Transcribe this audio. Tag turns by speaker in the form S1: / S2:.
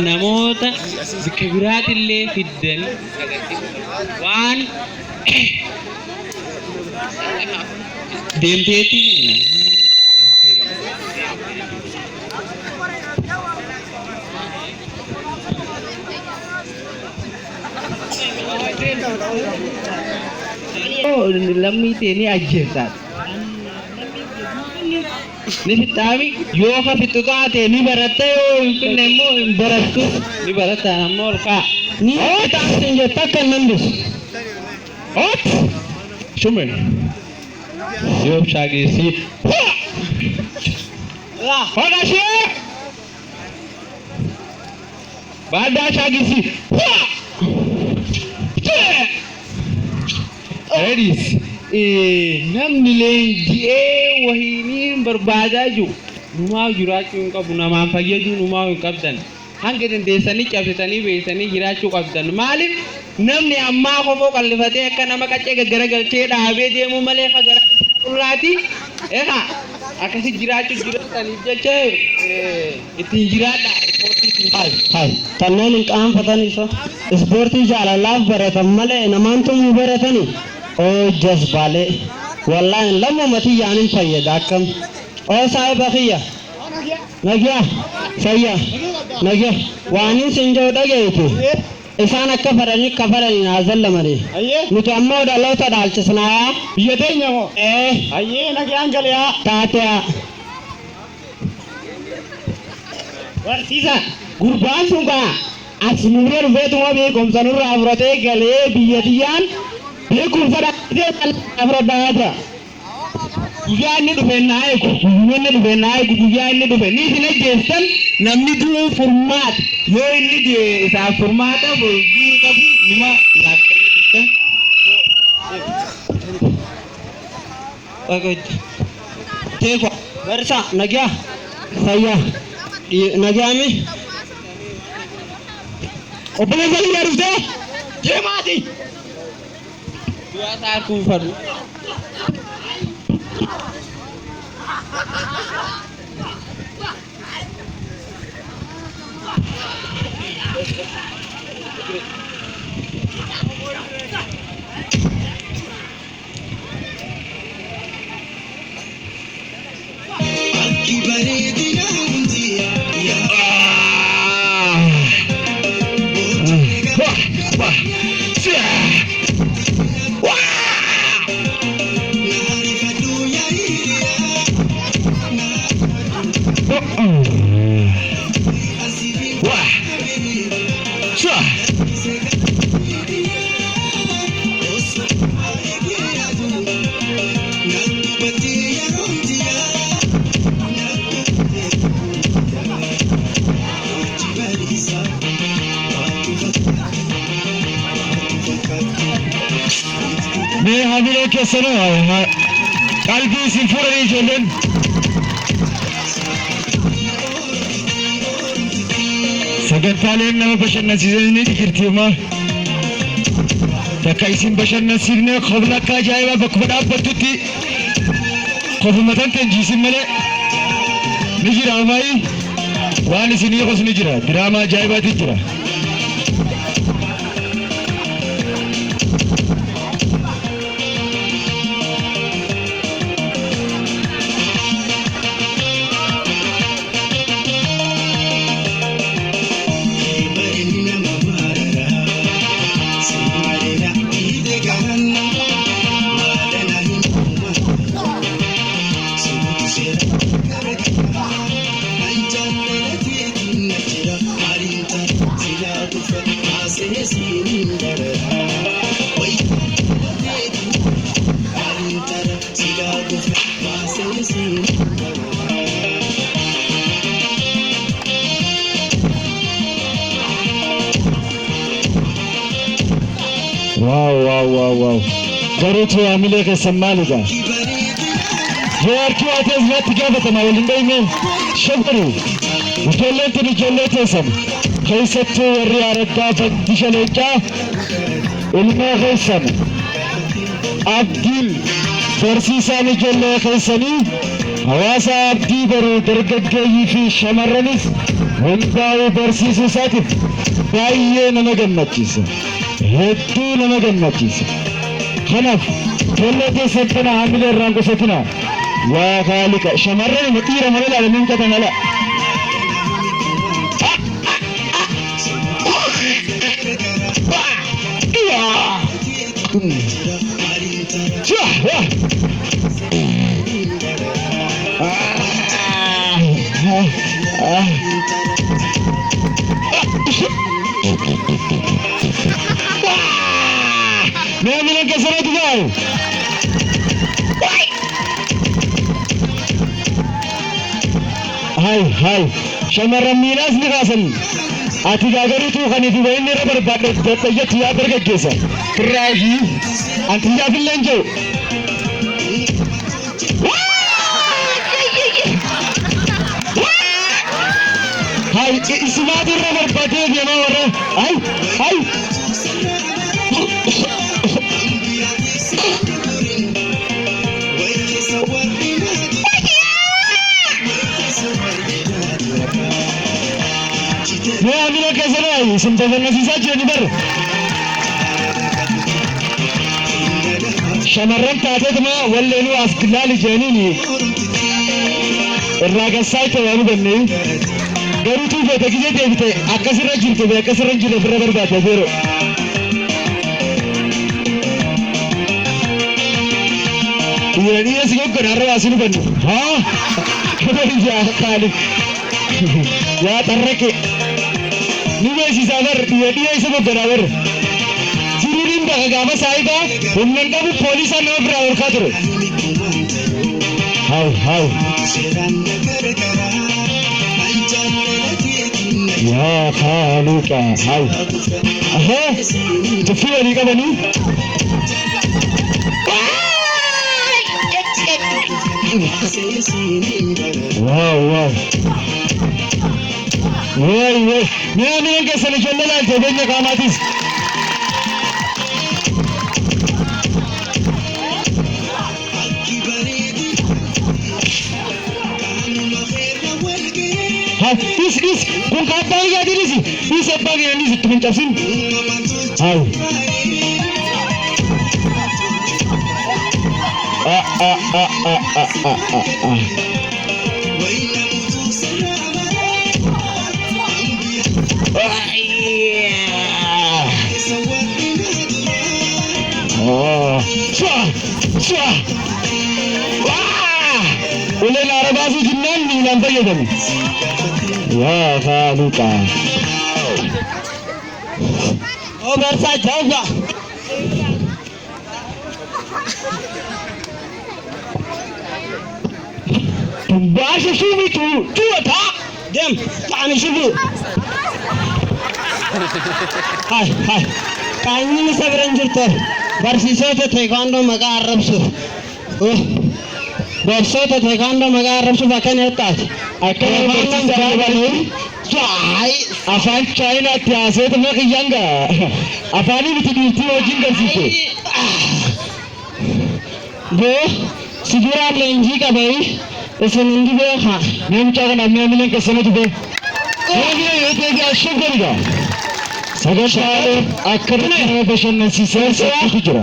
S1: namoota bakka biraatillee fiddan waan deemteetti lammii ta'anii ajjeessan. Nifitami yoga fitutate ni barata yo nemo baratu ni barata namol ka ni tasinje takkan nandus ot shume yo shagi si la hoda shi bada shagi si Edis namni leenji'ee wahiiniin barbaadaa jiru numaa jiraachuu hin qabu namaan fayyaduu numaa hin qabdan hanga dandeessanii cabsitanii beeksanii jiraachuu qabdan maaliif namni ammaa kofoo qallifatee akka nama qaccee gaggaragalchee dhaabee deemuu malee gara qullaati eegaa akkasi jiraachuu jiraataniif jecha ittiin jiraadha.
S2: Hai kanneen hin qaanfatan isa ispoortii jaalalaaf baratan malee namaan tumuu baratanii oo jazbaalee wallahi lamma mati yaanin fayyada akkam oo saahiba khiyya nagiya sayya nagiya waanin sinjoo dhageetu isaan akka faranii naazallamanii nuti ammoo dhaloota dhaalchisnaa biyya teenya moo ayyee nagiyaan galiyaa taatea warsiisa gurbaan sun kaa as nuuree dhufeetuma beekumsanurraa fudhatee galee biyya tiyyaan beekumsa dhaatee afradhaata guyyaa inni dhufe guyyaa inni dhufe ni isin ajjeessan namni duruu furmaata yoo inni isaaf furmaata boojii qabu nima laakkanii teeko barsa nagaa sayya nagaami obboleessa biyya dhuftee jeemaati biasa aku baru
S3: मैं हमें के सुनो कल्पी सिंफुरी जोलन सगंतालें नम बशर नसीज़ने दिखती हूँ माँ तकाइसिन बशर नसीज़ने खबला का जाएगा बकबड़ा पत्ती खबरमतन तंजीसिन मले निजिरा हमारी वानी सिनिया कुछ निजिरा ड्रामा जाएगा तिजिरा वाव जरूर आमिले के सम्मान का ये क्यों आते हैं बात क्या बताना वो लिंडे में शब्दरू उठले थे सब कैसे तो रियारता बंदिशले क्या उनमें कैसन अब्दुल फरसी सानी जल्ले कैसनी हवासा अब्दी बरू दरगद के ये फिर शमरनिस hundaa'uu barsiisuu isaatiif baay'ee nama gammachiisa. Hedduu nama gammachiisa. Kanaaf ijoollee keessan kana haamilee irraan gosatina. Yaa Faaliqa shamarran dhiira malee ilaalanii mucata mala. May amilan ka sa natin daw. Hay, shamarran miilaas ni kaasan. Ati gaagariitu kan itti bahinni irra barbaadde dadhayyatti yaa dargaggeessa. Firraayi, anti yaafillee hin jiru. Hay, isimaatu irra barbaadee deemaa warra. Hay. May amina kasana sintafanna sisa jirani bar. Shamarran taateetuma walleenu as kilaali jeenini. Irraa gassaa itti waan hubanne. Garuu tuufeete gisee deebite akkasirra jirte akkasirra hin jirre ofirra barbaadde beero. Dhiiranii si goggona har'a waa sin hubannu. Haa? Kabari yaa Khaalid. Yaa Tarraqe. Ni beeksisaa bar dhiya isa goggona bar. Jiruudhiin bakka gaafa saayibaa humnan qabu poolisaan nama biraa horkaa ture. Hay. Yaa Khaalika hay. Tuffii walii qabanii. Wow. May amilan keessan ijoollee laalte beenya qaamaatis. Is kun kabbaa iyyaatiinis is abbaa keenyanis itti hin cabsin. Ulen arabaasu jinnaan miilaan fayyadamu. Yaa Khaalika. Obarsaa jaafa. Baasha shumitu tuwata dem taani shubu. Hay. Kaanni sabran jirto. Barsiisota taekwondo maqaa arrabsu. Barsiisota taekwondo maqaa arrabsu bakka neettaati. Akkana barsiisaa dabaluu. Afaan Chaayinaatti haaseetu maqi yanga. Afaanii miti dhiirtii wajjin garsiise. Boo sigiraan leenjii qabai. Isin hundi beekaa. Namicha kana amilan keessanatu beeku. Namni yoo ashab godhiga. Sagantaalee akka nama bashannansiisan sirriitu jira.